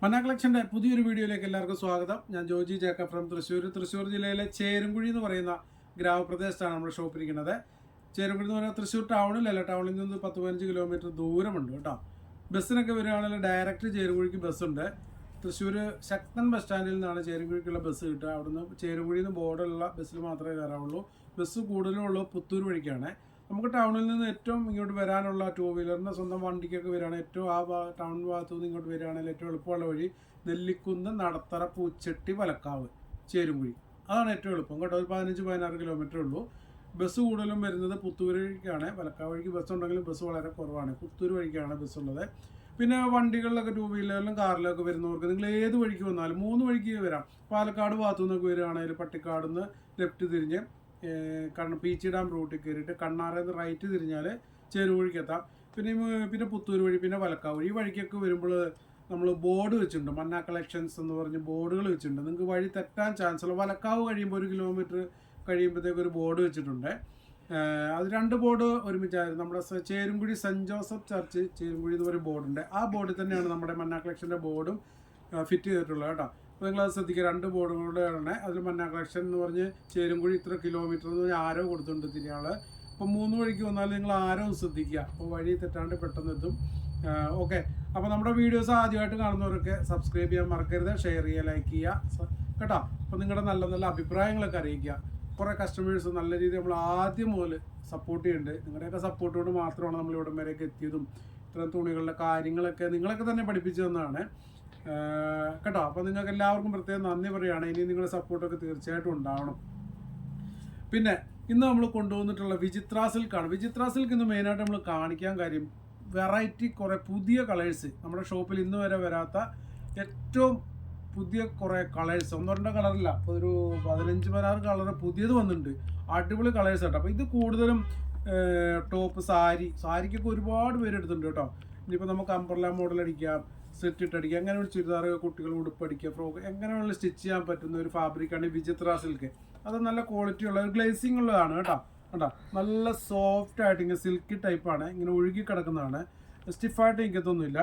മന്ന കളക്ഷൻ്റെ പുതിയൊരു വീഡിയോയിലേക്ക് എല്ലാവർക്കും സ്വാഗതം. ഞാൻ ജോജി ജേക്കബ് ഫ്രം തൃശ്ശൂർ ജില്ലയിലെ ചേരുംകുഴി എന്ന് പറയുന്ന ഗ്രാമപ്രദേശത്താണ് നമ്മുടെ ഷോപ്പിരിക്കുന്നത്. ചേരുംകുഴി എന്ന് പറയുന്നത് തൃശ്ശൂർ ടൗണിലല്ല, ടൗണിൽ നിന്ന് 10-15 കിലോമീറ്റർ ദൂരമുണ്ട് കേട്ടോ. ബസ്സിനൊക്കെ വരികയാണെങ്കിൽ ഡയറക്റ്റ് ചേരുംകുഴിക്ക് ബസ്സുണ്ട്. തൃശ്ശൂർ ശക്തൻ ബസ് സ്റ്റാൻഡിൽ നിന്നാണ് ചേരുംകുഴിക്കുള്ള ബസ് കിട്ടുക. അവിടുന്ന് ചേരുംകുഴിയിൽ നിന്ന് ബോർഡുള്ള ബസ്സിൽ മാത്രമേ കയറാവുള്ളൂ. ബസ് കൂടുതലും ഉള്ളത് പുത്തൂർ വഴിക്കാണ്. നമുക്ക് ടൗണിൽ നിന്ന് ഏറ്റവും ഇങ്ങോട്ട് വരാനുള്ള ടൂ വീലറിൻ്റെ സ്വന്തം വണ്ടിക്കൊക്കെ വരികയാണ് ഏറ്റവും ടൗൺ ഭാഗത്തു നിന്ന് ഇങ്ങോട്ട് വരികയാണെങ്കിൽ ഏറ്റവും എളുപ്പമുള്ള വഴി നെല്ലിക്കുന്ന്, നടത്തറ, പൂച്ചെട്ടി, വലക്കാവ്, ചേരുംകുഴി. അതാണ് ഏറ്റവും എളുപ്പം കേട്ടോ. ഒരു 15-16 കിലോമീറ്റർ ഉള്ളൂ. ബസ് കൂടുതലും വരുന്നത് പുത്തൂർ വഴിക്കാണ്. വലക്കാവ് വഴിക്ക് ബസ് ഉണ്ടെങ്കിലും ബസ് വളരെ കുറവാണ്. പുത്തൂർ വഴിക്കാണ് ബസ്സുള്ളത്. പിന്നെ വണ്ടികളിലൊക്കെ ടൂ വീലറിലും കാറിലൊക്കെ വരുന്നവർക്ക് നിങ്ങൾ ഏത് വഴിക്ക് വന്നാലും 3 വഴിക്ക് വരാം. പാലക്കാട് ഭാഗത്തു നിന്നൊക്കെ വരികയാണെങ്കിൽ പട്ടിക്കാട് നിന്ന് ലെഫ്റ്റ് തിരിഞ്ഞ് പീച്ചി ഡാം റൂട്ടിൽ കയറിയിട്ട് കണ്ണാറയിൽ റൈറ്റ് തിരിഞ്ഞാൽ ചേരുവഴിക്ക് എത്താം. പിന്നെ പുത്തൂർ വഴി, പിന്നെ വലക്കാവ് വഴി. ഈ വഴിക്കൊക്കെ വരുമ്പോൾ നമ്മൾ ബോർഡ് വെച്ചിട്ടുണ്ട്, മന്ന കളക്ഷൻസ് എന്ന് പറഞ്ഞ് ബോർഡുകൾ വെച്ചിട്ടുണ്ട്. നിങ്ങൾക്ക് വഴി തെറ്റാൻ ചാൻസ് ഉള്ള. വലക്കാവ് കഴിയുമ്പോൾ 1 കിലോമീറ്റർ കഴിയുമ്പോഴത്തേക്ക് ഒരു ബോർഡ് വെച്ചിട്ടുണ്ട്. അത് 2 ബോർഡ് ഒരുമിച്ചായിരുന്നു. നമ്മുടെ Cherumkuzhi saint Joseph church Cherumkuzhi എന്ന് പറയുന്ന ബോർഡുണ്ട്. ആ ബോർഡിൽ തന്നെയാണ് നമ്മുടെ മന്ന കളക്ഷൻ്റെ ബോർഡും ഫിറ്റ് ചെയ്തിട്ടുള്ളത് കേട്ടോ. അപ്പോൾ നിങ്ങളത് ശ്രദ്ധിക്കുക. 2 ബോർഡുകളുടെയാണ്. അതിൽ മന്ന കളക്ഷൻ എന്ന് പറഞ്ഞ് ചേരുംകുഴി ഇത്ര കിലോമീറ്റർ എന്ന് പറഞ്ഞാൽ ആരോ കൊടുത്തിട്ടുണ്ട് തിരിയാൾ. അപ്പോൾ 3 വഴിക്ക് വന്നാൽ നിങ്ങൾ ആരോ ശ്രദ്ധിക്കുക. അപ്പോൾ വഴി തെറ്റാണ്ട് പെട്ടെന്ന് എത്തും. ഓക്കെ. അപ്പോൾ നമ്മുടെ വീഡിയോസ് ആദ്യമായിട്ട് കാണുന്നവരൊക്കെ സബ്സ്ക്രൈബ് ചെയ്യാൻ മറക്കരുത്, ഷെയർ ചെയ്യുക, ലൈക്ക് ചെയ്യുക കേട്ടോ. അപ്പോൾ നിങ്ങളുടെ നല്ല നല്ല അഭിപ്രായങ്ങളൊക്കെ അറിയിക്കുക. കുറേ കസ്റ്റമേഴ്സ് നല്ല രീതിയിൽ നമ്മൾ ആദ്യം മുതൽ സപ്പോർട്ട് ചെയ്യുന്നുണ്ട്. നിങ്ങളുടെയൊക്കെ സപ്പോർട്ട് കൊണ്ട് മാത്രമാണ് നമ്മൾ ഇവിടം വരെയൊക്കെ എത്തിയതും ഇത്തരം തുണികളുടെ കാര്യങ്ങളൊക്കെ നിങ്ങളൊക്കെ തന്നെ പഠിപ്പിച്ചു തന്നതാണ് കേട്ടോ. അപ്പോൾ നിങ്ങൾക്ക് എല്ലാവർക്കും പ്രത്യേകം നന്ദി പറയുകയാണ്. ഇനി നിങ്ങളുടെ സപ്പോർട്ടൊക്കെ തീർച്ചയായിട്ടും ഉണ്ടാവണം. പിന്നെ ഇന്ന് നമ്മൾ കൊണ്ടുവന്നിട്ടുള്ള വിചിത്ര സിൽക്കാണ്. വിചിത്ര സിൽക്ക് ഇന്ന് മെയിനായിട്ട് നമ്മൾ കാണിക്കാൻ കാര്യം വെറൈറ്റി കുറേ പുതിയ കളേഴ്സ്, നമ്മുടെ ഷോപ്പിൽ ഇന്ന് വരെ വരാത്ത ഏറ്റവും പുതിയ കുറേ കളേഴ്സ്, 1-2 കളറില്ല, അപ്പോൾ ഒരു 15-16 കളർ പുതിയത് വന്നിട്ടുണ്ട്. അടിപൊളി കളേഴ്സ് കേട്ടോ. അപ്പോൾ ഇത് കൂടുതലും ടോപ്പ്, സാരിക്കൊക്കെ ഒരുപാട് പേര് എടുത്തിട്ടുണ്ട് കേട്ടോ. ഇനിയിപ്പോൾ നമുക്ക് അംബ്രല്ല മോഡൽ അടിക്കാം, സെറ്റ് ഇട്ടടിക്കുക, അങ്ങനെ ഒരു ചുരിദാർ, കുട്ടികൾ ഉടുപ്പടിക്കുക, ഫ്രോക്ക്, എങ്ങനെ വേണമെങ്കിലും സ്റ്റിച്ച് ചെയ്യാൻ പറ്റുന്ന ഒരു ഫാബ്രിക്കാണ് വിചിത്ര സിൽക്ക്. അത് നല്ല ക്വാളിറ്റി ഉള്ള ഒരു ഗ്ലേസിംഗ് ഉള്ളതാണ് കേട്ടോ. കേട്ടോ, നല്ല സോഫ്റ്റ് ആയിട്ട് ഇങ്ങനെ സിൽക്കി ടൈപ്പാണ്, ഇങ്ങനെ ഒഴുകി കിടക്കുന്നതാണ്, സ്റ്റിഫായിട്ട് എനിക്കത്തൊന്നുമില്ല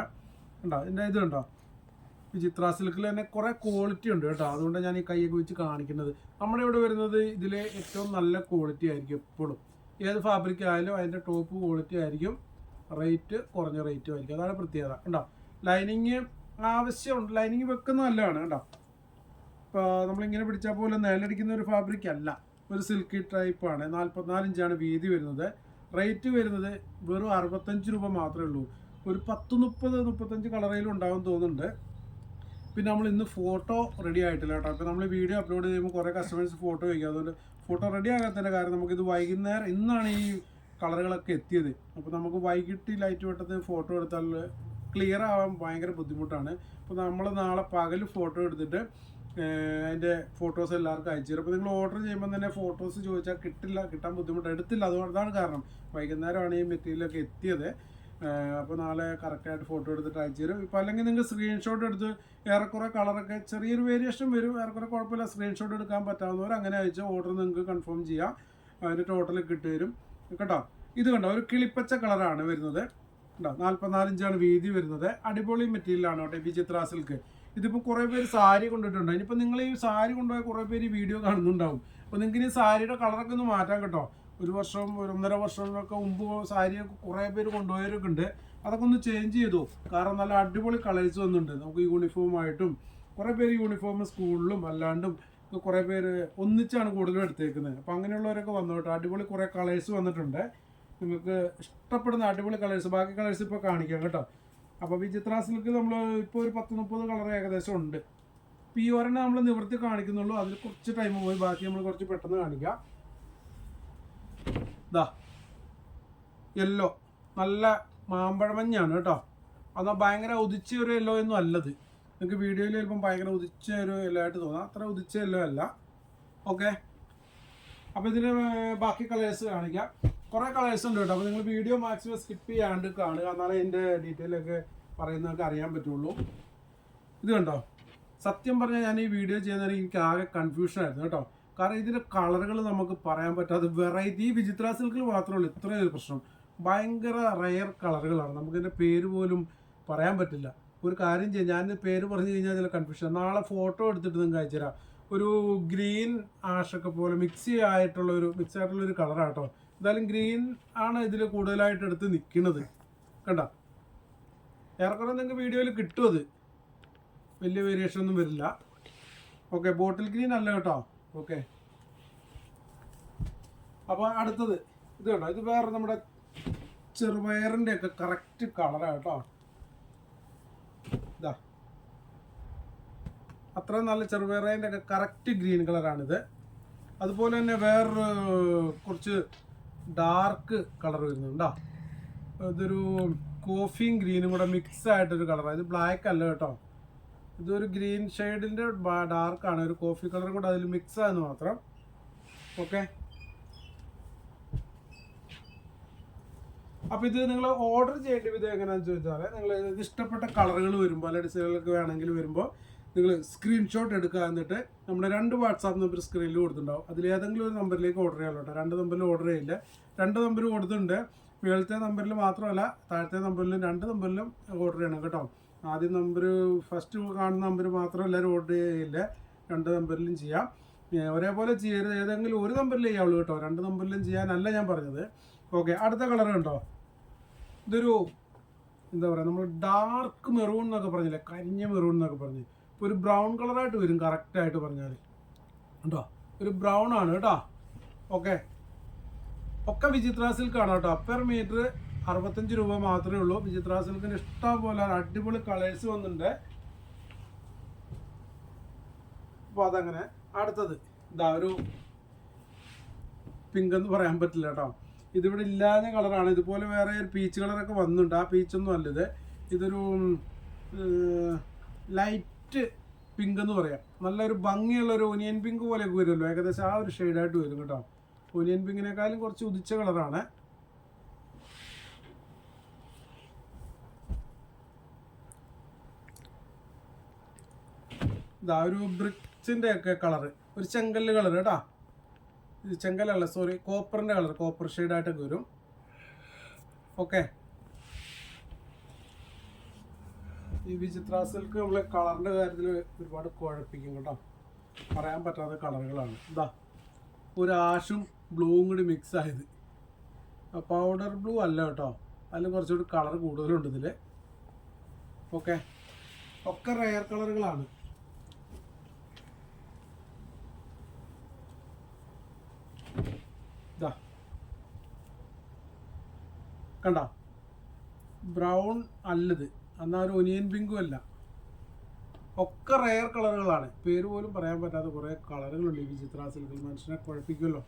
കേട്ടോ. എൻ്റെ ഇത് കണ്ടോ, വിചിത്ര സിൽക്കിൽ തന്നെ കുറേ ക്വാളിറ്റി ഉണ്ട് കേട്ടോ. അതുകൊണ്ട് ഞാൻ ഈ കൈയൊക്കെ വെച്ച് കാണിക്കുന്നത്. നമ്മുടെ ഇവിടെ വരുന്നത് ഇതിലെ ഏറ്റവും നല്ല ക്വാളിറ്റി ആയിരിക്കും എപ്പോഴും. ഏത് ഫാബ്രിക് ആയാലും അതിൻ്റെ ടോപ്പ് ക്വാളിറ്റി ആയിരിക്കും, റേറ്റ് കുറഞ്ഞ റേറ്റും ആയിരിക്കും. അതാണ് പ്രത്യേകത കേട്ടോ. ലൈനിങ് ആവശ്യമുണ്ട്, ലൈനിങ് വെക്കുന്ന നല്ലതാണ് കേട്ടോ. ഇപ്പോൾ നമ്മളിങ്ങനെ പിടിച്ചാൽ പോലെ നിലടിക്കുന്ന ഒരു ഫാബ്രിക് അല്ല, ഒരു സിൽക്കി ടൈപ്പാണ്. 44 ഇഞ്ചാണ് വീതി വരുന്നത്. റേറ്റ് വരുന്നത് വെറും 65 രൂപ മാത്രമേ ഉള്ളൂ. ഒരു 10-30-35 കളറിലും ഉണ്ടാകും തോന്നുന്നുണ്ട്. പിന്നെ നമ്മൾ ഇന്ന് ഫോട്ടോ റെഡി ആയിട്ടില്ല കേട്ടോ. അപ്പോൾ നമ്മൾ വീഡിയോ അപ്ലോഡ് ചെയ്യുമ്പോൾ കുറേ കസ്റ്റമേഴ്സ് ഫോട്ടോ ചോദിക്കും. അതുകൊണ്ട് ഫോട്ടോ റെഡി ആകാത്തതിൻ്റെ കാര്യം നമുക്കിത് വൈകുന്നേരം ഇന്നാണ് ഈ കളറുകളൊക്കെ എത്തിയത്. അപ്പോൾ നമുക്ക് വൈകിട്ട് ലൈറ്റ് വെട്ടത്ത് ഫോട്ടോ എടുത്താൽ ക്ലിയർ ആവാൻ ഭയങ്കര ബുദ്ധിമുട്ടാണ്. അപ്പോൾ നമ്മൾ നാളെ പകൽ ഫോട്ടോ എടുത്തിട്ട് അതിൻ്റെ ഫോട്ടോസ് എല്ലാവർക്കും അയച്ചു തരും. അപ്പോൾ നിങ്ങൾ ഓർഡർ ചെയ്യുമ്പോൾ തന്നെ ഫോട്ടോസ് ചോദിച്ചാൽ കിട്ടാൻ ബുദ്ധിമുട്ടാണ്, എടുത്തില്ല. അതാണ് കാരണം. വൈകുന്നേരമാണ് ഈ മെറ്റീരിയലൊക്കെ എത്തിയത്. അപ്പോൾ നാളെ കറക്റ്റായിട്ട് ഫോട്ടോ എടുത്തിട്ട് അയച്ചു തരും. ഇപ്പോൾ അല്ലെങ്കിൽ നിങ്ങൾ സ്ക്രീൻഷോട്ട് എടുത്ത് ഏറെക്കുറെ കളറൊക്കെ ചെറിയൊരു വേരിയേഷൻ വരും, ഏറെക്കുറെ കുഴപ്പമില്ല. സ്ക്രീൻഷോട്ട് എടുക്കാൻ പറ്റാവുന്നവർ അങ്ങനെ അയച്ച് ഓർഡർ നിങ്ങൾക്ക് കൺഫേം ചെയ്യാം. അതിൻ്റെ ടോട്ടൽ കിട്ടുവരും കേട്ടോ. ഇത് കണ്ടോ, ഒരു കിളിപ്പച്ച കളറാണ് വരുന്നത് കേട്ടോ. 44 ഇഞ്ചാണ് വീതി വരുന്നത്. അടിപൊളി മെറ്റീരിയലാണ് കേട്ടോ വിചിത്ര സിൽക്ക്. ഇതിപ്പോൾ കുറേ പേര് സാരി കൊണ്ടിട്ടുണ്ട്. ഇനിയിപ്പോൾ നിങ്ങൾ ഈ സാരി കൊണ്ടുപോയ കുറേ പേര് ഈ വീഡിയോ കാണുന്നുണ്ടാവും. അപ്പോൾ നിങ്ങൾക്ക് ഈ സാരിയുടെ കളറൊക്കെ ഒന്ന് മാറ്റാം കേട്ടോ. 1 വർഷം 1.5 വർഷങ്ങളൊക്കെ മുമ്പ് സാരിയൊക്കെ കുറേ പേര് കൊണ്ടുപോയവരൊക്കെ ഉണ്ട്. അതൊക്കെ ഒന്ന് ചേഞ്ച് ചെയ്തു. കാരണം നല്ല അടിപൊളി കളേഴ്സ് വന്നിട്ടുണ്ട്. നമുക്ക് യൂണിഫോമായിട്ടും കുറേ പേര് യൂണിഫോം സ്കൂളിലും അല്ലാണ്ടും കുറേ പേര് ഒന്നിച്ചാണ് കൂടുതലും എടുത്തേക്കുന്നത്. അപ്പോൾ അങ്ങനെയുള്ളവരൊക്കെ വന്നു കേട്ടോ. അടിപൊളി കുറേ കളേഴ്സ് വന്നിട്ടുണ്ട്. നിങ്ങൾക്ക് ഇഷ്ടപ്പെടുന്ന അടിപൊളി കളേഴ്സ്, ബാക്കി കളേഴ്സ് ഇപ്പോൾ കാണിക്കാം കേട്ടോ. അപ്പോൾ വിചിത്ര സിൽക്ക് നമ്മൾ ഇപ്പോൾ ഒരു 10-30 കളർ ഏകദേശം ഉണ്ട്. ഇപ്പോൾ ഈ ഒരെണ്ണം നമ്മൾ നിവർത്തി കാണിക്കുന്നുള്ളൂ. അതിൽ കുറച്ച് ടൈം പോയി, ബാക്കി നമ്മൾ കുറച്ച് പെട്ടെന്ന് കാണിക്കാം. ഇതാ യെല്ലോ, നല്ല മാമ്പഴമഞ്ഞാണ് കേട്ടോ. എന്നാൽ ഭയങ്കര ഉദിച്ച ഒരു യെല്ലോ ഒന്നും അല്ലത്. നിങ്ങൾക്ക് വീഡിയോയിൽ ചിലപ്പം ഭയങ്കര ഉദിച്ച ഒരു യെല്ലോ ആയിട്ട് തോന്നാം. അത്ര ഉദിച്ച യെല്ലോ അല്ല. ഓക്കെ. അപ്പോൾ ഇതിന് ബാക്കി കളേഴ്സ് കാണിക്കാം. കുറേ കളേഴ്സ് ഉണ്ട് കേട്ടോ. അപ്പോൾ നിങ്ങൾ വീഡിയോ മാക്സിമം സ്കിപ്പ് ചെയ്യാണ്ട് കാണുക, എന്നാലേ അതിൻ്റെ ഡീറ്റെയിലൊക്കെ പറയുന്നതൊക്കെ അറിയാൻ പറ്റുള്ളൂ. ഇത് കണ്ടോ, സത്യം പറഞ്ഞാൽ ഞാൻ ഈ വീഡിയോ ചെയ്യുന്നതിന് എനിക്ക് ആകെ കൺഫ്യൂഷനായിരുന്നു കേട്ടോ. കാരണം ഇതിൻ്റെ കളറുകൾ നമുക്ക് പറയാൻ പറ്റാതെ വെറൈറ്റി. ഈ വിചിത്ര സിൽക്കിൽ മാത്രമേ ഉള്ളൂ ഇത്രയും ഒരു പ്രശ്നം. ഭയങ്കര റെയർ കളറുകളാണ്, നമുക്കിതിൻ്റെ പേര് പോലും പറയാൻ പറ്റില്ല. ഒരു കാര്യം ചെയ്യാം, ഞാൻ പേര് പറഞ്ഞു കഴിഞ്ഞാൽ ചില കൺഫ്യൂഷൻ. നാളെ ഫോട്ടോ എടുത്തിട്ട് നിങ്ങൾക്ക് അയച്ചു തരാം. ഒരു ഗ്രീൻ ആഷൊക്കെ പോലെ മിക്സ് ആയിട്ടുള്ള ഒരു കളറാണ് കേട്ടോ. എന്തായാലും ഗ്രീൻ ആണ് ഇതിൽ കൂടുതലായിട്ട് എടുത്ത് നിൽക്കുന്നത്. കണ്ട, ഏറെക്കുറെ നിങ്ങൾക്ക് വീഡിയോയിൽ കിട്ടും. അത് വലിയ വേരിയേഷൻ ഒന്നും വരില്ല. ഓക്കെ, ബോട്ടിൽ ഗ്രീൻ അല്ല കേട്ടോ. ഓക്കെ, അപ്പോൾ അടുത്തത് ഇത് കേട്ടോ. ഇത് വേറെ നമ്മുടെ ചെറുപയറിൻ്റെ ഒക്കെ കറക്റ്റ് കളറാണ് കേട്ടോ. ഇതാ, അത്രയും നല്ല ചെറുപയറിൻ്റെ ഒക്കെ കറക്റ്റ് ഗ്രീൻ കളറാണിത്. അതുപോലെ തന്നെ വേറൊരു കുറച്ച് ഡാർക്ക് കളർ വരുന്നുണ്ടോ. ഇതൊരു കോഫിയും ഗ്രീനും കൂടെ മിക്സ് ആയിട്ടൊരു കളറാണ്. ഇത് ബ്ലാക്ക് അല്ല കേട്ടോ. ഇതൊരു ഗ്രീൻ ഷെയ്ഡിൻ്റെ ഡാർക്കാണ്, ഒരു കോഫി കളറും കൂടെ അതിൽ മിക്സ് ആയെന്ന് മാത്രം. ഓക്കെ, അപ്പോൾ ഇത് നിങ്ങൾ ഓർഡർ ചെയ്യേണ്ട വിധം എങ്ങനെയാണെന്ന് ചോദിച്ചാൽ, നിങ്ങൾ ഇഷ്ടപ്പെട്ട കളറുകൾ വരുമ്പോൾ അല്ലെ ഡിസൈനുകളൊക്കെ വേണമെങ്കിൽ വരുമ്പോൾ നിങ്ങൾ സ്ക്രീൻഷോട്ട് എടുക്കുക. എന്നിട്ട് നമ്മുടെ 2 വാട്സാപ്പ് നമ്പർ സ്ക്രീനിൽ കൊടുത്തിട്ടുണ്ടാവും. അതിലേതെങ്കിലും ഒരു നമ്പറിലേക്ക് ഓർഡർ ചെയ്യാമല്ലോ കേട്ടോ. 2 നമ്പറിൽ ഓർഡർ ചെയ്യില്ല. 2 നമ്പർ കൊടുത്തിട്ടുണ്ട്. മുകളിലത്തെ നമ്പറിൽ മാത്രമല്ല താഴത്തെ നമ്പറിലും 2 നമ്പറിലും ഓർഡർ ചെയ്യണം കേട്ടോ. ആദ്യം നമ്പർ ഫസ്റ്റ് കാണുന്ന നമ്പർ മാത്രം എല്ലാവരും ഓർഡർ ചെയ്യില്ല, 2 നമ്പറിലും ചെയ്യാം. ഒരേപോലെ ചെയ്യരുത്, ഏതെങ്കിലും ഒരു നമ്പറിൽ ചെയ്യാവുള്ളൂ കേട്ടോ. 2 നമ്പറിലും ചെയ്യാനല്ല ഞാൻ പറഞ്ഞത്. ഓക്കെ, അടുത്ത കളർ കണ്ടോ. ഇതൊരു എന്താ പറയുക, നമ്മൾ ഡാർക്ക് മെറൂൺ എന്നൊക്കെ പറഞ്ഞില്ലേ, കരിഞ്ഞ മെറൂൺ എന്നൊക്കെ പറഞ്ഞ് ഇപ്പോൾ ഒരു ബ്രൗൺ കളറായിട്ട് വരും കറക്റ്റായിട്ട് പറഞ്ഞാൽ കേട്ടോ. ഒരു ബ്രൗൺ ആണ് കേട്ടോ. ഓക്കെ, ഒക്കെ വിചിത്ര സിൽക്കാണ് കേട്ടോ. പെർ മീറ്റർ 65 രൂപ മാത്രമേ ഉള്ളൂ. വിചിത്ര സിൽക്കിന് ഇഷ്ടം പോലെ അടിപൊളി കളേഴ്സ് വന്നിട്ടുണ്ട്. അപ്പോൾ അതങ്ങനെ. അടുത്തത് ഇതാ ഒരു പിങ്ക് എന്ന് പറയാൻ പറ്റില്ല കേട്ടോ. ഇതിവിടെ ഇല്ലാത്ത കളറാണ്. ഇതുപോലെ വേറെ ഒരു പീച്ച് കളറൊക്കെ വന്നിട്ടുണ്ട്. ആ പീച്ചൊന്നും അല്ലത്. ഇതൊരു ലൈറ്റ് പിങ്ക് എന്ന് പറയാം. നല്ലൊരു ഭംഗിയുള്ളൊരു ഒനിയൻ പിങ്ക് പോലെയൊക്കെ വരുമല്ലോ, ഏകദേശം ആ ഒരു ഷെയ്ഡായിട്ട് വരും കേട്ടോ. ഒനിയൻ പിങ്കിനേക്കാളും കുറച്ച് ഉദിച്ച കളറാണ്. ഇതാ ഒരു ബ്രിക്സിൻ്റെ ഒക്കെ കളറ്, ഒരു ചെങ്കല്ല് കളർ കേട്ടോ. ഇത് ചെങ്കലല്ല, സോറി, കോപ്പറിൻ്റെ കളർ, കോപ്പർ ഷെയ്ഡായിട്ടൊക്കെ വരും. ഓക്കെ, ഈ വിചിത്ര സിൽക്ക് നമ്മൾ കളറിൻ്റെ കാര്യത്തിൽ ഒരുപാട് കുഴപ്പിക്കും കേട്ടോ. പറയാൻ പറ്റാത്ത കളറുകളാണ്. ഇതാ ഒരു ആഷും ബ്ലൂവും കൂടി മിക്സ് ആയത്. പൗഡർ ബ്ലൂ അല്ല കേട്ടോ, അതിൽ കുറച്ചുകൂടി കളർ കൂടുതലുണ്ട് ഇതിൽ. ഓക്കെ, ഒക്കെ റെയർ കളറുകളാണ്. ഇതാ കണ്ട, ബ്രൗൺ അല്ലത്, എന്നാൽ ഒരു ഒനിയൻ പിങ്കും അല്ല. ഒക്കെ റെയർ കളറുകളാണ്. പേര് പോലും പറയാൻ പറ്റാത്ത കുറേ കളറുകളുണ്ട് ഈ വിചിത്ര സിൽക്കിൽ. മനുഷ്യനെ കുഴപ്പിക്കുമല്ലോ.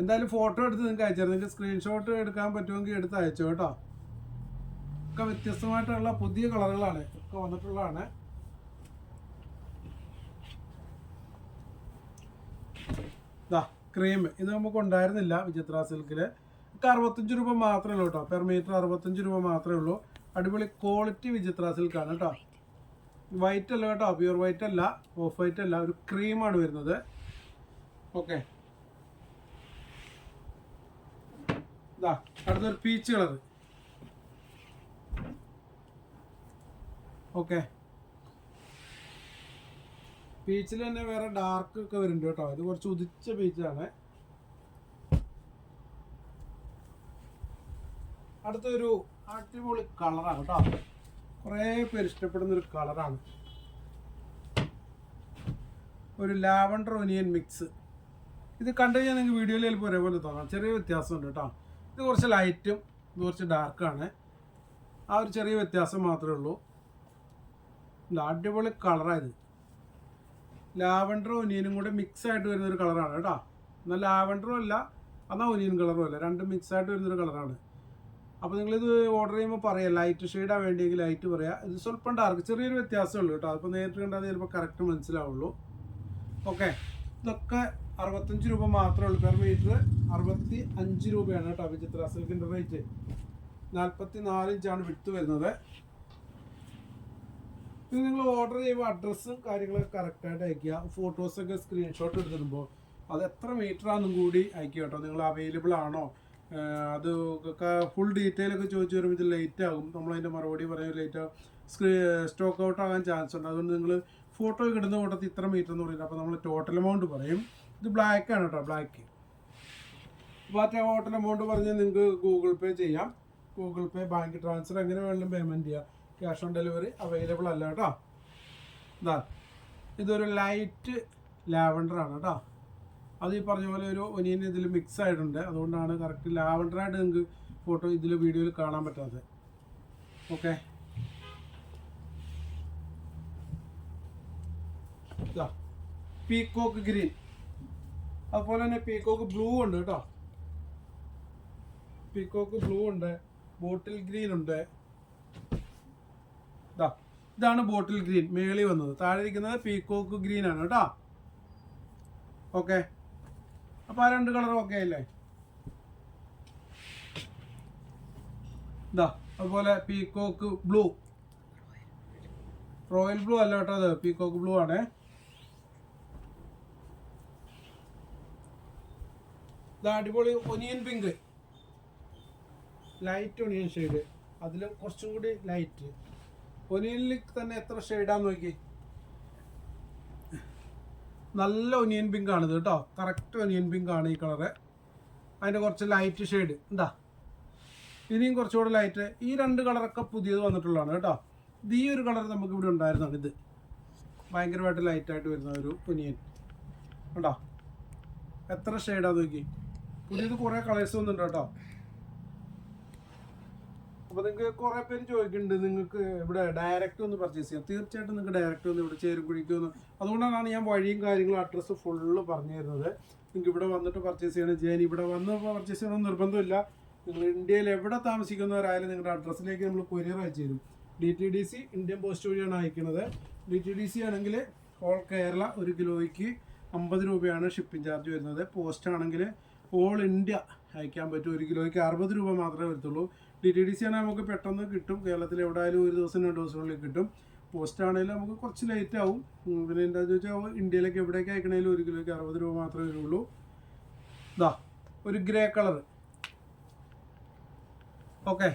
എന്തായാലും ഫോട്ടോ എടുത്ത് നിങ്ങൾക്ക് അയച്ചു തരാം. നിങ്ങൾക്ക് സ്ക്രീൻഷോട്ട് എടുക്കാൻ പറ്റുമെങ്കിൽ എടുത്ത് അയച്ചോ കേട്ടോ. ഒക്കെ വ്യത്യസ്തമായിട്ടുള്ള പുതിയ കളറുകളാണ് ഒക്കെ വന്നിട്ടുള്ളതാണ്. ഇതാ ക്രീം, ഇത് നമുക്ക് ഉണ്ടായിരുന്നില്ല വിചിത്ര സിൽക്കിൽ. ഒക്കെ 65 രൂപ മാത്രമേ ഉള്ളൂ കേട്ടോ. പെർ മീറ്റർ 65 രൂപ മാത്രമേ ഉള്ളൂ. അടിപൊളി ക്വാളിറ്റി വിചിത്ര സിൽക്കാണ് കേട്ടോ. വൈറ്റ് അല്ല കേട്ടോ, പ്യൂർ വൈറ്റ് അല്ല, ഓഫ് വൈറ്റ് അല്ല, ഒരു ക്രീമാണ് വരുന്നത്. ഓക്കെ, ഇതാ അടുത്തൊരു പീച്ച് കളർ. ഓക്കെ, പീച്ചിൽ തന്നെ വേറെ ഡാർക്ക് ഒക്കെ വരുന്നുണ്ട് കേട്ടോ. ഇത് കുറച്ച് ഉദിച്ച പീച്ചാണ്. അടുത്തൊരു അടിപൊളി കളറാണ് കേട്ടോ. കുറേ പേര് ഇഷ്ടപ്പെടുന്ന ഒരു കളറാണ്. ഒരു ലാവണ്ടർ ഒനിയൻ മിക്സ്. ഇത് കണ്ടു കഴിഞ്ഞാൽ നിങ്ങൾക്ക് വീഡിയോയിൽ ചിലപ്പോൾ ഒരേപോലെ തോന്നാം. ചെറിയ വ്യത്യാസമുണ്ട് കേട്ടോ. ഇത് കുറച്ച് ലൈറ്റും ഇത് കുറച്ച് ഡാർക്കാണ്. ആ ഒരു ചെറിയ വ്യത്യാസം മാത്രമേ ഉള്ളൂ. അടിപൊളി കളറാണ് ഇത്. ലാവണ്ടറും ഒനിയനും കൂടെ മിക്സ് ആയിട്ട് വരുന്നൊരു കളറാണ് കേട്ടോ. എന്നാൽ ലാവണ്ടറും അല്ല, എന്നാൽ ഒനിയൻ കളറും അല്ല, രണ്ടും മിക്സ് ആയിട്ട് വരുന്നൊരു കളറാണ്. അപ്പോൾ നിങ്ങളിത് ഓർഡർ ചെയ്യുമ്പോൾ പറയാം, ലൈറ്റ് ഷെയ്ഡാണ് വേണ്ടിയെങ്കിൽ ലൈറ്റ് പറയാം. ഇത് സ്വല്പം ഡാർക്ക്, ചെറിയൊരു വ്യത്യാസമേ ഉള്ളൂ കേട്ടോ. അതിപ്പോൾ നേരിട്ട് കണ്ടാൽ ചിലപ്പോൾ കറക്റ്റ് മനസ്സിലാവുള്ളൂ. ഓക്കെ, ഇതൊക്കെ 65 രൂപ മാത്രമേ ഉള്ളൂ. പെർ മീറ്റർ 65 രൂപയാണ് കേട്ടോ വിചിത്ര സിൽക്കിൻ്റെ റേറ്റ്. 44 ഇഞ്ചാണ് വിട്ട് വരുന്നത്. ഇത് നിങ്ങൾ ഓർഡർ ചെയ്യുമ്പോൾ അഡ്രസ്സും കാര്യങ്ങളൊക്കെ കറക്റ്റായിട്ട് അയക്കുക. ഫോട്ടോസൊക്കെ സ്ക്രീൻഷോട്ട് എടുത്തിടുമ്പോൾ അത് എത്ര മീറ്ററാണെന്നും കൂടി അയക്കുക കേട്ടോ. നിങ്ങൾ അവൈലബിൾ ആണോ, അത് ഫുൾ ഡീറ്റെയിൽ ഒക്കെ ചോദിച്ചു വരുമ്പോൾ ലേറ്റ് ആകും. നമ്മളതിൻ്റെ മറുപടി പറയാൻ ലേറ്റ് ആകും. സ്റ്റോക്ക് ഔട്ട് ആകാൻ ചാൻസ് ഉണ്ട്. അതുകൊണ്ട് നിങ്ങൾ ഫോട്ടോ ഇടുന്ന കൂട്ടത്തിൽ ഇത്ര മീറ്റർ എന്ന് പറയുന്നത്. അപ്പോൾ നമ്മൾ ടോട്ടൽ എമൗണ്ട് പറയും. ഇത് ബ്ലാക്ക് ആണ് കേട്ടോ, ബ്ലാക്ക്. അപ്പോൾ ആ ടോട്ടൽ എമൗണ്ട് പറഞ്ഞ് നിങ്ങൾക്ക് ഗൂഗിൾ പേ ചെയ്യാം. ഗൂഗിൾ പേ, ബാങ്ക് ട്രാൻസ്ഫർ എങ്ങനെ വേണമെങ്കിലും പേയ്മെൻറ്റ് ചെയ്യാം. ക്യാഷ് ഓൺ ഡെലിവറി അവൈലബിൾ അല്ല കേട്ടോ. ഇതാ ഇതൊരു ലൈറ്റ് ലാവൻഡർ ആണ് കേട്ടോ. അത് ഈ പറഞ്ഞ പോലെ ഒരു ഒനിയൻ ഇതിൽ മിക്സ് ആയിട്ടുണ്ട്. അതുകൊണ്ടാണ് കറക്റ്റ് ലാവൻഡറായിട്ട് നിങ്ങൾക്ക് ഫോട്ടോ ഇതിൽ വീഡിയോയിൽ കാണാൻ പറ്റാത്തത്. ഓക്കെ, പീക്കോക്ക് ഗ്രീൻ, അതുപോലെ തന്നെ പീക്കോക്ക് ബ്ലൂ ഉണ്ട് കേട്ടോ. പീക്കോക്ക് ബ്ലൂ ഉണ്ട്, ബോട്ടിൽ ഗ്രീൻ ഉണ്ട്. ഇതാണ് ബോട്ടിൽ ഗ്രീൻ മേളി വന്നത്. താഴെ ഇരിക്കുന്നത് പീക്കോക്ക് ഗ്രീൻ ആണ് കേട്ടോ. ഓക്കെ, അപ്പോൾ ആ രണ്ട് കളറും ഓക്കെ അല്ലേ? അതുപോലെ പീക്കോക്ക് ബ്ലൂ, റോയൽ ബ്ലൂ അല്ല കേട്ടോ, അത് പീക്കോക്ക് ബ്ലൂ ആണ്. അടിപൊളി onion pink, light onion shade, അതിൽ കുറച്ചും കൂടി ലൈറ്റ്. ഒനിയനിൽ തന്നെ എത്ര ഷെയ്ഡാന്ന് നോക്കി. നല്ല ഒനിയൻ പിങ്ക് ആണിത് കേട്ടോ, കറക്റ്റ് ഒനിയൻ പിങ്ക് ആണ് ഈ കളറ്. അതിൻ്റെ കുറച്ച് ലൈറ്റ് ഷെയ്ഡ് എന്താ, ഇനിയും കുറച്ചുകൂടെ ലൈറ്റ്. ഈ രണ്ട് കളറൊക്കെ പുതിയത് വന്നിട്ടുള്ളതാണ് കേട്ടോ. ഇത് ഈ ഒരു കളർ നമുക്ക് ഇവിടെ ഉണ്ടായിരുന്നതാണ്. ഇത് ഭയങ്കരമായിട്ട് ലൈറ്റായിട്ട് വരുന്ന ഒരു ഒനിയൻ കേട്ടോ. എത്ര ഷെയ്ഡാന്ന് നോക്കി. പുതിയത് കുറേ കളേഴ്സ് വന്നിട്ടുണ്ട് കേട്ടോ. അപ്പോൾ നിങ്ങൾക്ക് കുറേ പേര് ചോദിക്കുന്നുണ്ട് നിങ്ങൾക്ക് ഇവിടെ ഡയറക്റ്റ് ഒന്ന് പർച്ചേസ് ചെയ്യാം. തീർച്ചയായിട്ടും നിങ്ങൾക്ക് ഡയറക്റ്റ് ഒന്ന് ഇവിടെ ചേരുംകുഴിക്ക് ഒന്ന്. അതുകൊണ്ടാണ് ഞാൻ വഴിയും കാര്യങ്ങളും അഡ്രസ്സ് ഫുള്ള് പറഞ്ഞു തരുന്നത്. നിങ്ങൾക്ക് ഇവിടെ വന്നിട്ട് പർച്ചേസ് ചെയ്യണം ചെയ്യാൻ. ഇവിടെ വന്ന് പർച്ചേസ് ചെയ്യണമെന്ന് നിർബന്ധമില്ല. നിങ്ങൾ ഇന്ത്യയിൽ എവിടെ താമസിക്കുന്നവരായാലും നിങ്ങളുടെ അഡ്രസ്സിലേക്ക് നമ്മൾ കൊറിയർ അയച്ചു തരും. DTDC ഇന്ത്യൻ പോസ്റ്റ് വഴിയാണ് അയക്കുന്നത്. DTDC ആണെങ്കിൽ ഓൾ കേരള 1 കിലോയ്ക്ക് 50 രൂപയാണ് ഷിപ്പിംഗ് ചാർജ് വരുന്നത്. പോസ്റ്റ് ആണെങ്കിൽ ഓൾ ഇന്ത്യ അയക്കാൻ പറ്റും. 1 കിലോയ്ക്ക് 60 രൂപ മാത്രമേ വരത്തുള്ളൂ. DTDC ആണെങ്കിൽ നമുക്ക് പെട്ടെന്ന് കിട്ടും. കേരളത്തിൽ എവിടെയായാലും 1 ദിവസം 2 ദിവസങ്ങളിൽ കിട്ടും. പോസ്റ്റ് ആണെങ്കിലും നമുക്ക് കുറച്ച് ലേറ്റ് ആവും. പിന്നെ എന്താണെന്ന് ചോദിച്ചാൽ ഇന്ത്യയിലേക്ക് എവിടേക്ക് അയക്കണമെങ്കിലും 1 കിലോയ്ക്ക് 60 രൂപ മാത്രമേ വരുള്ളൂ. ഒരു ഗ്രേ കളർ. ഓക്കെ,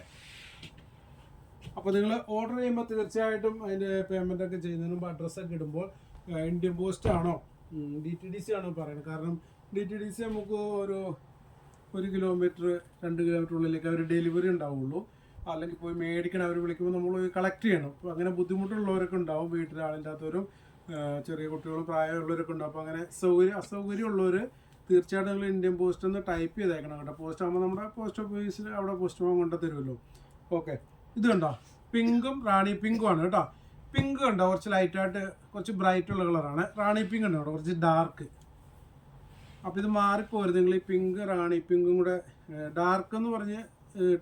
അപ്പോൾ നിങ്ങൾ ഓർഡർ ചെയ്യുമ്പോൾ തീർച്ചയായിട്ടും അതിൻ്റെ പേയ്മെൻറ്റൊക്കെ ചെയ്യുന്നതിന് മുമ്പ് അഡ്രസ്സൊക്കെ ഇടുമ്പോൾ ഇന്ത്യൻ പോസ്റ്റ് ആണോ DTDC ആണോ പറയുന്നത്. കാരണം DTDC നമുക്ക് 1 കിലോമീറ്റർ 2 കിലോമീറ്റർ ഉള്ളിലേക്ക് അവർ ഡെലിവറി ഉണ്ടാവുള്ളൂ. അല്ലെങ്കിൽ പോയി മേടിക്കണം. അവർ വിളിക്കുമ്പോൾ നമ്മൾ പോയി കളക്ട് ചെയ്യണം. അപ്പോൾ അങ്ങനെ ബുദ്ധിമുട്ടുള്ളവരൊക്കെ ഉണ്ടാവും. വീട്ടിൽ ആളില്ലാത്തവരും ചെറിയ കുട്ടികളും പ്രായമുള്ളവരൊക്കെ ഉണ്ടാവും. അപ്പോൾ അങ്ങനെ അസൗകര്യമുള്ളവർ തീർച്ചയായിട്ടും നിങ്ങൾ ഇന്ത്യൻ പോസ്റ്റ് ഒന്ന് ടൈപ്പ് ചെയ്തേക്കണം കേട്ടോ. പോസ്റ്റ് ആകുമ്പോൾ നമ്മുടെ പോസ്റ്റ് ഓഫീസിൽ അവിടെ പോസ്റ്റ് പോകാൻ കൊണ്ടു തരുമല്ലോ. ഓക്കെ, ഇത് കണ്ടോ, പിങ്കും റാണി പിങ്കും ആണ് കേട്ടോ. പിങ്ക് കണ്ടോ, കുറച്ച് ലൈറ്റായിട്ട് കുറച്ച് ബ്രൈറ്റ് ഉള്ള കളറാണ്. റാണി പിങ്ക് ഉണ്ടോ കേട്ടോ, കുറച്ച് ഡാർക്ക്. അപ്പോൾ ഇത് മാറിപ്പോരുത്. നിങ്ങൾ ഈ പിങ്ക് റാണി പിങ്കും കൂടെ ഡാർക്ക് എന്ന് പറഞ്ഞ്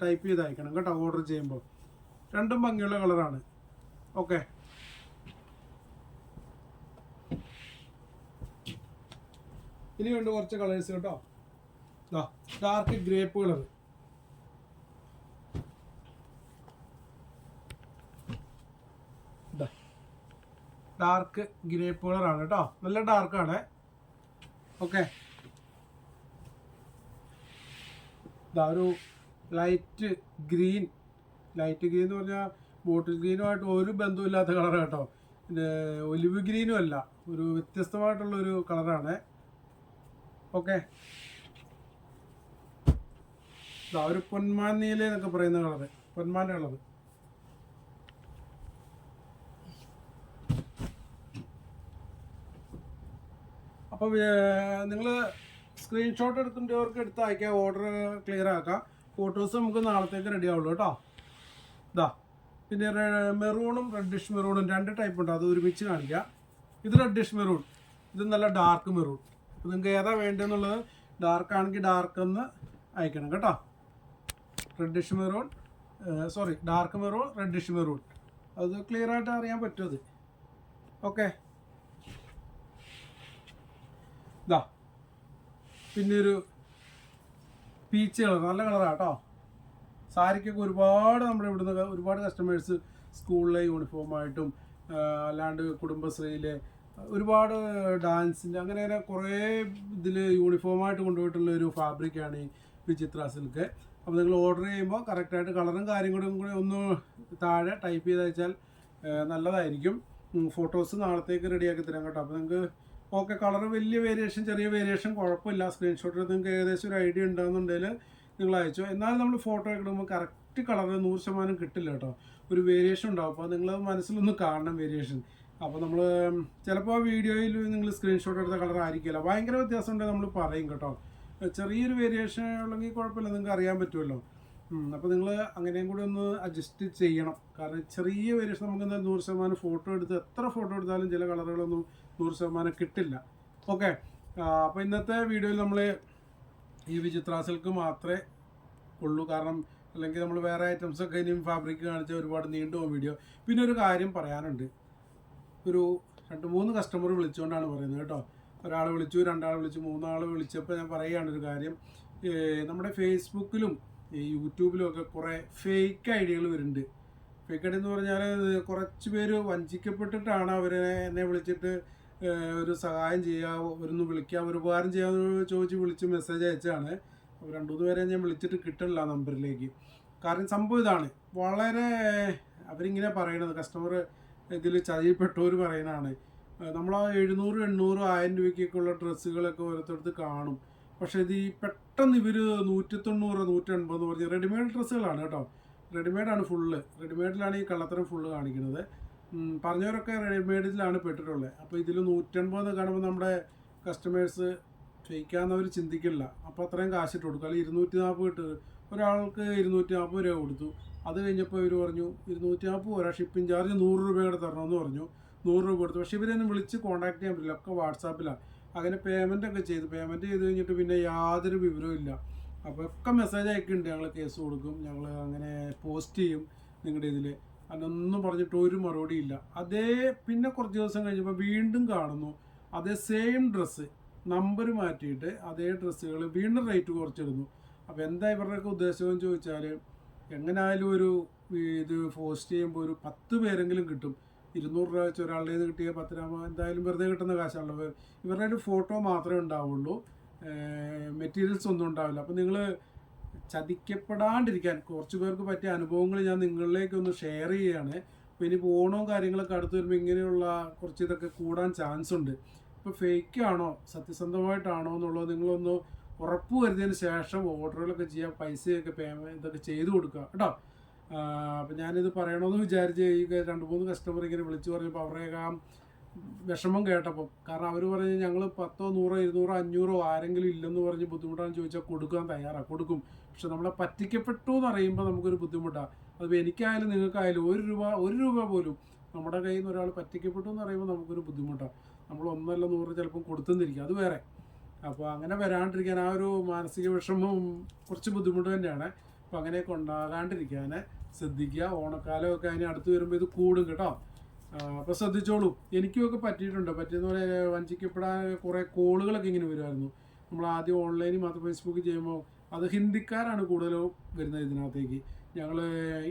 ടൈപ്പ് ചെയ്ത് അയക്കണം കേട്ടോ ഓർഡർ ചെയ്യുമ്പോൾ. രണ്ടും ഭംഗിയുള്ള കളറാണ്. ഓക്കെ, ഇനിയുണ്ട് കുറച്ച് കളേഴ്സ് കേട്ടോ. Dark grape colour, dark grape കളറാണ് കേട്ടോ. നല്ല ഡാർക്കാണ്. ഓക്കെ, ഒരു ലൈറ്റ് ഗ്രീൻ. ലൈറ്റ് ഗ്രീൻ എന്ന് പറഞ്ഞാൽ ബോട്ടിൽ ഗ്രീനുമായിട്ട് ഒരു ബന്ധമില്ലാത്ത കളർ കേട്ടോ. പിന്നെ ഒലിവ് ഗ്രീനും അല്ല, ഒരു വ്യത്യസ്തമായിട്ടുള്ളൊരു കളറാണ്. ഓക്കെ, ഒരു പൊന്മാൻ നീല എന്നൊക്കെ പറയുന്ന കളറ്, പൊന്മാൻ്റെ കളറ്. അപ്പോൾ നിങ്ങൾ സ്ക്രീൻഷോട്ട് എടുക്കുന്നവർക്ക് എടുത്ത് അയക്കാം. ഓർഡർ ക്ലിയർ ആക്കാം. ഫോട്ടോസ് നമുക്ക് നാളത്തേക്ക് റെഡി ആവുള്ളൂ കേട്ടോ. പിന്നെ മെറൂണും റെഡിഷ് മെറൂണും 2 ടൈപ്പ് ഉണ്ട്. അത് ഒരുമിച്ച് കാണിക്കാം. ഇത് റെഡിഷ് മെറൂൺ, ഇത് നല്ല ഡാർക്ക് മെറൂൺ. അപ്പോൾ നിങ്ങൾക്ക് ഏതാ വേണ്ടതെന്നുള്ളത് ഡാർക്ക് ആണെങ്കിൽ ഡാർക്ക് എന്ന് അയക്കണം കേട്ടോ. Reddish maroon, dark maroon, reddish maroon. അത് ക്ലിയർ ആയിട്ട് അറിയാൻ പറ്റും അത്. ഓക്കെ, പിന്നെ ഒരു പീച്ച് കളർ, നല്ല കളറാണ് കേട്ടോ. സാരിക്കൊക്കെ ഒരുപാട് നമ്മുടെ ഇവിടുന്ന് ഒരുപാട് കസ്റ്റമേഴ്സ് സ്കൂളിലെ യൂണിഫോമായിട്ടും അല്ലാണ്ട് കുടുംബശ്രീയിലെ ഒരുപാട് ഡാൻസിൻ്റെ അങ്ങനെ കുറേ ഇതിൽ യൂണിഫോമായിട്ട് കൊണ്ടുപോയിട്ടുള്ള ഒരു ഫാബ്രിക്കാണ് ഈ വിചിത്ര സിൽക്ക്. അപ്പോൾ നിങ്ങൾ ഓർഡർ ചെയ്യുമ്പോൾ കറക്റ്റായിട്ട് കളറും കാര്യങ്ങളും കൂടി ഒന്ന് താഴെ ടൈപ്പ് ചെയ്ത് അയച്ചാൽ നല്ലതായിരിക്കും. ഫോട്ടോസ് നാളത്തേക്ക് റെഡിയാക്കി തരാം കേട്ടോ. അപ്പോൾ നിങ്ങൾക്ക് ഓക്കെ കളർ വലിയ വേരിയേഷൻ ചെറിയ വേരിയേഷൻ കുഴപ്പമില്ല. സ്ക്രീൻഷോട്ടിൽ നിങ്ങൾക്ക് ഏകദേശം ഒരു ഐഡിയ ഉണ്ടാകുന്നുണ്ടെങ്കിൽ നിങ്ങൾ അയച്ചോ. എന്നാലും നമ്മൾ ഫോട്ടോ ഒക്കെ ഇടുമ്പോൾ കറക്റ്റ് കളർ 100% കിട്ടില്ല കേട്ടോ. ഒരു വേരിയേഷൻ ഉണ്ടാവും. അപ്പോൾ നിങ്ങൾ മനസ്സിലൊന്ന് കാണണം വേരിയേഷൻ. അപ്പോൾ നമ്മൾ ചിലപ്പോൾ വീഡിയോയിൽ നിങ്ങൾ സ്ക്രീൻഷോട്ട് എടുത്ത കളർ ആയിരിക്കില്ല. ഭയങ്കര വ്യത്യാസം ഉണ്ടെങ്കിൽ നമ്മൾ പറയും കേട്ടോ. ചെറിയൊരു വേരിയേഷൻ ഉള്ളെങ്കിൽ കുഴപ്പമില്ല, നിങ്ങൾക്ക് അറിയാൻ പറ്റുമല്ലോ. അപ്പോൾ നിങ്ങൾ അങ്ങനെയും കൂടി ഒന്ന് അഡ്ജസ്റ്റ് ചെയ്യണം. കാരണം ചെറിയ വേരിയേഷൻ നമുക്ക് എന്തായാലും 100% ഫോട്ടോ എടുത്ത് എത്ര ഫോട്ടോ എടുത്താലും ചില കളറുകളൊന്നും 100% കിട്ടില്ല. ഓക്കെ, അപ്പോൾ ഇന്നത്തെ വീഡിയോയിൽ നമ്മൾ ഈ വിചിത്ര സിൽക്ക് മാത്രമേ ഉള്ളൂ. കാരണം അല്ലെങ്കിൽ നമ്മൾ വേറെ ഐറ്റംസൊക്കെ ഇനിയും ഫാബ്രിക് കാണിച്ചാൽ ഒരുപാട് നീണ്ടു പോകും വീഡിയോ. പിന്നെ ഒരു കാര്യം പറയാനുണ്ട്. ഒരു 2-3 കസ്റ്റമർ വിളിച്ചുകൊണ്ടാണ് പറയുന്നത് കേട്ടോ. ഒരാൾ വിളിച്ചു, 2 ആൾ വിളിച്ചു, 3 ആൾ വിളിച്ചപ്പോൾ ഞാൻ പറയുകയാണൊരു കാര്യം. നമ്മുടെ ഫേസ്ബുക്കിലും ഈ യൂട്യൂബിലും ഒക്കെ കുറേ ഫേക്ക് ഐഡിയകൾ വരുന്നുണ്ട്. ഫേക്ക് ഐഡിയ എന്ന് പറഞ്ഞാൽ കുറച്ച് പേര് വഞ്ചിക്കപ്പെട്ടിട്ടാണ് എന്നെ വിളിച്ചിട്ട് ഒരു സഹായം ചെയ്യുക, ഒന്ന് വിളിക്കുക, ഒരു ഉപകാരം ചെയ്യാമെന്ന് ചോദിച്ച് വിളിച്ച് മെസ്സേജ് അയച്ചാണ്. അപ്പോൾ 2-3 പേരെ ഞാൻ വിളിച്ചിട്ട് കിട്ടില്ല നമ്പറിലേക്ക്. കാരണം സംഭവം ഇതാണ്, വളരെ അവരിങ്ങനെ പറയണത്, കസ്റ്റമർ ഇതിൽ ചതിപ്പെട്ടവർ പറയുന്നതാണ്. നമ്മൾ ആ 700, 800, 1000 രൂപയ്ക്കൊക്കെയുള്ള ഡ്രസ്സുകളൊക്കെ ഓരോരുത്തടുത്ത് കാണും. പക്ഷേ ഇത് ഈ പെട്ടെന്ന് ഇവർ 190, 180 പറഞ്ഞ് റെഡിമെയ്ഡ് ഡ്രസ്സുകളാണ് കേട്ടോ. റെഡിമെയ്ഡാണ് ഫുള്ള്. റെഡിമെയ്ഡിലാണ് ഈ കള്ളത്തരം ഫുള്ള് കാണിക്കുന്നത്. പറഞ്ഞവരൊക്കെ റെഡിമെയ്ഡിലാണ് പെട്ടിട്ടുള്ളത്. അപ്പോൾ ഇതിൽ 180 കാണുമ്പോൾ നമ്മുടെ കസ്റ്റമേഴ്സ് ഫേക്കാന്നവർ ചിന്തിക്കില്ല. അപ്പോൾ അത്രയും കാശിട്ട് കൊടുക്കും. അല്ലെങ്കിൽ 240 ഇട്ട് ഒരാൾക്ക് 240 രൂപ കൊടുത്തു. അത് കഴിഞ്ഞപ്പോൾ ഇവർ പറഞ്ഞു 240 പോരാ, ഷിപ്പിംഗ് ചാർജ് 100 രൂപയുടെ തരണമെന്ന് പറഞ്ഞു. 100 രൂപ കൊടുത്തു. പക്ഷേ ഇവരൊന്നും വിളിച്ച് കോൺടാക്ട് ചെയ്യാൻ പറ്റില്ല, ഒക്കെ വാട്സാപ്പിലാണ്. അങ്ങനെ പേയ്മെൻറ്റൊക്കെ പേയ്മെൻറ്റ് ചെയ്ത് കഴിഞ്ഞിട്ട് പിന്നെ യാതൊരു വിവരവും ഇല്ല. അപ്പോൾ ഒക്കെ മെസ്സേജ് അയക്കുന്നുണ്ട്, ഞങ്ങൾ കേസ് കൊടുക്കും, ഞങ്ങൾ അങ്ങനെ പോസ്റ്റ് ചെയ്യും നിങ്ങളുടെ ഇതിൽ, അതൊന്നും പറഞ്ഞിട്ട് ഒരു മറുപടി ഇല്ല. പിന്നെ കുറച്ച് ദിവസം കഴിഞ്ഞപ്പോൾ വീണ്ടും കാണുന്നു അതേ സെയിം ഡ്രസ്സ് നമ്പർ മാറ്റിയിട്ട് അതേ ഡ്രസ്സുകൾ വീണ്ടും റേറ്റ് കുറച്ചിടുന്നു. അപ്പോൾ എന്താ ഇവരുടെയൊക്കെ ഉദ്ദേശമെന്ന് ചോദിച്ചാൽ, എങ്ങനെയായാലും ഒരു ഇത് പോസ്റ്റ് ചെയ്യുമ്പോൾ ഒരു 10 പേരെങ്കിലും കിട്ടും. 200 രൂപ വെച്ച് ഒരാളുടെ നിന്ന് കിട്ടിയ 10 രൂപ എന്തായാലും വെറുതെ കിട്ടുന്ന കാശാണല്ലോ. ഇവരുടെ ഒരു ഫോട്ടോ മാത്രമേ ഉണ്ടാവുള്ളൂ, മെറ്റീരിയൽസ് ഒന്നും ഉണ്ടാവില്ല. അപ്പോൾ നിങ്ങൾ ചതിക്കപ്പെടാണ്ടിരിക്കാൻ കുറച്ച് പേർക്ക് പറ്റിയ അനുഭവങ്ങൾ ഞാൻ നിങ്ങളിലേക്കൊന്ന് ഷെയർ ചെയ്യുകയാണ്. അപ്പോൾ ഇനി ഓണവും കാര്യങ്ങളൊക്കെ അടുത്ത് വരുമ്പോൾ ഇങ്ങനെയുള്ള കുറച്ച് ഇതൊക്കെ കൂടാൻ ചാൻസ് ഉണ്ട്. ഇപ്പോൾ ഫേക്ക് ആണോ സത്യസന്ധമായിട്ടാണോ എന്നുള്ളത് നിങ്ങളൊന്ന് ഉറപ്പ് വരുത്തിയതിന് ശേഷം ഓർഡറുകളൊക്കെ ചെയ്യാൻ പൈസയൊക്കെ ഇതൊക്കെ ചെയ്ത് കൊടുക്കുക കേട്ടോ. അപ്പം ഞാനിത് പറയണമെന്ന് വിചാരിച്ച് ഈ 2-3 കസ്റ്റമർ ഇങ്ങനെ വിളിച്ച് പറഞ്ഞപ്പോൾ അവരുടെയൊക്കെ ആ വിഷമം കേട്ടപ്പോൾ, കാരണം അവർ പറഞ്ഞ് ഞങ്ങൾ 10, 100, 200, 500 ആരെങ്കിലും ഇല്ലെന്ന് പറഞ്ഞ് ബുദ്ധിമുട്ടാണെന്ന് ചോദിച്ചാൽ കൊടുക്കാൻ തയ്യാറാണ്, കൊടുക്കും. പക്ഷെ നമ്മളെ പറ്റിക്കപ്പെട്ടു എന്ന് അറിയുമ്പോൾ നമുക്കൊരു ബുദ്ധിമുട്ടാണ്. അതിപ്പോൾ എനിക്കായാലും നിങ്ങൾക്കായാലും 1 രൂപ പോലും നമ്മുടെ കയ്യിൽ നിന്ന് ഒരാൾ പറ്റിക്കപ്പെട്ടു എന്ന് പറയുമ്പോൾ നമുക്കൊരു ബുദ്ധിമുട്ടാണ്. നമ്മൾ 1 അല്ല 100 ചിലപ്പം കൊടുത്തെന്നിരിക്കും, അത് വേറെ. അപ്പോൾ അങ്ങനെ വരാണ്ടിരിക്കാൻ ആ ഒരു മാനസിക വിഷമവും കുറച്ച് ബുദ്ധിമുട്ട് തന്നെയാണ്. അപ്പോൾ അങ്ങനെയൊക്കെ ഉണ്ടാകാണ്ടിരിക്കാൻ ശ്രദ്ധിക്കുക. ഓണക്കാലമൊക്കെ അതിന് അടുത്ത് വരുമ്പോൾ ഇത് കൂടും കേട്ടോ. അപ്പോൾ ശ്രദ്ധിച്ചോളൂ. എനിക്കുമൊക്കെ പറ്റിയിട്ടുണ്ട്. പറ്റിയെന്ന് പറയാൻ വഞ്ചിക്കപ്പെടാൻ കുറേ കോളുകളൊക്കെ ഇങ്ങനെ വരുമായിരുന്നു. നമ്മൾ ആദ്യം ഓൺലൈനിൽ മാത്രം ഫേസ്ബുക്ക് ചെയ്യുമ്പോൾ അത് ഹിന്ദിക്കാരാണ് കൂടുതലും വരുന്നത് ഇതിനകത്തേക്ക്. ഞങ്ങൾ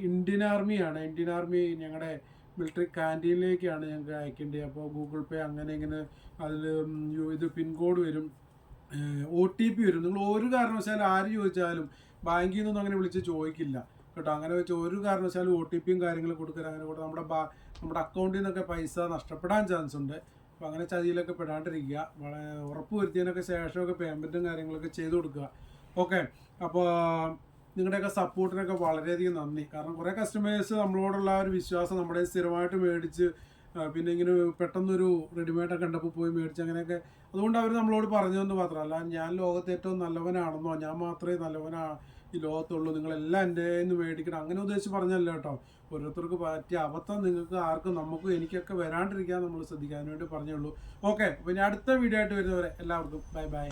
ഇന്ത്യൻ ആർമിയാണ്. ഇന്ത്യൻ ആർമി ഞങ്ങളുടെ മിലിറ്ററി ക്യാൻറ്റീനിലേക്കാണ് ഞങ്ങൾക്ക് അയക്കേണ്ടത്. അപ്പോൾ ഗൂഗിൾ പേ അങ്ങനെ ഇങ്ങനെ അതിൽ ഇത് പിൻകോഡ് വരും, OTP വരും. നിങ്ങൾ ഒരു കാരണവശാലും ആര് ചോദിച്ചാലും ബാങ്കിൽ നിന്നൊന്നും അങ്ങനെ വിളിച്ച് ചോദിക്കില്ല കേട്ടോ. അങ്ങനെ വെച്ച് ഒരു കാരണവശാലും OTPയും കാര്യങ്ങളും കൊടുക്കുക അങ്ങനെ കൂടെ നമ്മുടെ അക്കൗണ്ടിൽ നിന്നൊക്കെ പൈസ നഷ്ടപ്പെടാൻ ചാൻസ് ഉണ്ട്. അപ്പോൾ അങ്ങനെ ചതിയിലൊക്കെ പെടാണ്ടിരിക്കുക. വളരെ ഉറപ്പ് വരുത്തിയതിനൊക്കെ ശേഷമൊക്കെ പേയ്മെൻറ്റും കാര്യങ്ങളൊക്കെ ചെയ്ത് കൊടുക്കുക. ഓക്കെ, അപ്പോൾ നിങ്ങളുടെയൊക്കെ സപ്പോർട്ടിനൊക്കെ വളരെയധികം നന്ദി. കാരണം കുറേ കസ്റ്റമേഴ്സ് നമ്മളോടുള്ള ഒരു വിശ്വാസം നമ്മുടെ സ്ഥിരമായിട്ട് മേടിച്ച് പിന്നെ ഇങ്ങനെ പെട്ടെന്നൊരു റെഡിമെയ്ഡൊക്കെ കണ്ടപ്പോൾ പോയി മേടിച്ച് അങ്ങനെയൊക്കെ, അതുകൊണ്ട് അവർ നമ്മളോട് പറഞ്ഞതെന്ന് മാത്രമല്ല ഞാൻ ലോകത്ത് ഏറ്റവും നല്ലവനാണെന്നോ ഞാൻ മാത്രമേ ഈ ലോകത്തുള്ളൂ, നിങ്ങളെല്ലാം എൻ്റെ നിന്ന് മേടിക്കണം അങ്ങനെ ഉദ്ദേശിച്ച് പറഞ്ഞല്ല കേട്ടോ. ഓരോരുത്തർക്ക് പറ്റിയ അബദ്ധം നിങ്ങൾക്ക് ആർക്കും നമുക്കും എനിക്കൊക്കെ വരാണ്ടിരിക്കാൻ നമ്മൾ ശ്രദ്ധിക്കാൻ വേണ്ടി പറഞ്ഞുള്ളൂ. ഓക്കെ, അപ്പോൾ ഇനി അടുത്ത വീഡിയോ ആയിട്ട് വരുന്നവരെ എല്ലാവർക്കും ബൈ ബൈ.